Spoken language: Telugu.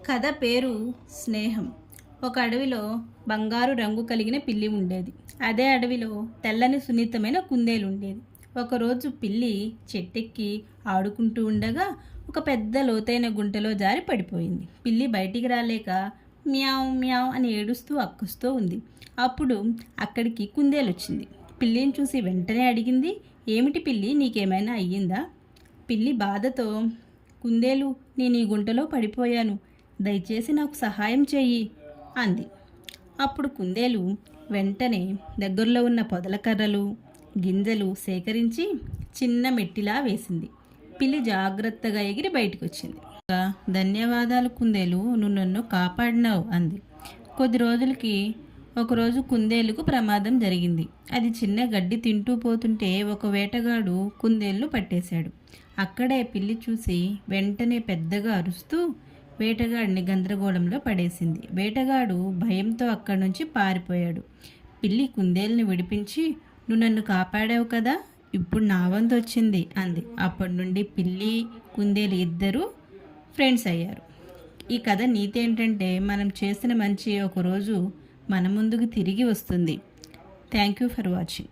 కథ పేరు స్నేహం. ఒక అడవిలో బంగారు రంగు కలిగిన పిల్లి ఉండేది. అదే అడవిలో తెల్లని సున్నితమైన కుందేలు ఉండేది. ఒకరోజు పిల్లి చెట్టెక్కి ఆడుకుంటూ ఉండగా ఒక పెద్ద లోతైన గుంటలో జారి పడిపోయింది. పిల్లి బయటికి రాలేక మ్యావ్ మ్యావ్ అని ఏడుస్తూ అక్కుస్తూ ఉంది. అప్పుడు అక్కడికి కుందేలు వచ్చింది. పిల్లిని చూసి వెంటనే అడిగింది, ఏమిటి పిల్లి, నీకేమైనా అయ్యిందా? పిల్లి బాధతో, కుందేలు, నేను ఈ గుంటలో పడిపోయాను, దయచేసి నాకు సహాయం చెయ్యి అంది. అప్పుడు కుందేలు వెంటనే దగ్గరలో ఉన్న పొదల కర్రలు గింజలు సేకరించి చిన్న మెట్టిలా వేసింది. పిల్లి జాగ్రత్తగా ఎగిరి బయటకు వచ్చింది. ధన్యవాదాలు కుందేలు, నువ్వు నన్ను కాపాడినావు అంది. కొద్ది రోజులకి ఒకరోజు కుందేలుకు ప్రమాదం జరిగింది. అది చిన్న గడ్డి తింటూ పోతుంటే ఒక వేటగాడు కుందేలును పట్టేశాడు. అక్కడే పిల్లి చూసి వెంటనే పెద్దగా అరుస్తూ వేటగాడిని గందరగోళంలో పడేసింది. వేటగాడు భయంతో అక్కడి నుంచి పారిపోయాడు. పిల్లి కుందేలుని విడిపించి, నువ్వు నన్ను కాపాడావు కదా, ఇప్పుడు నా వంతు వచ్చింది అంది. అప్పటి నుండి పిల్లి కుందేలు ఇద్దరూ ఫ్రెండ్స్ అయ్యారు. ఈ కథ నీతి ఏంటంటే, మనం చేసిన మంచి ఒకరోజు మన ముందుకు తిరిగి వస్తుంది. Thank you for watching.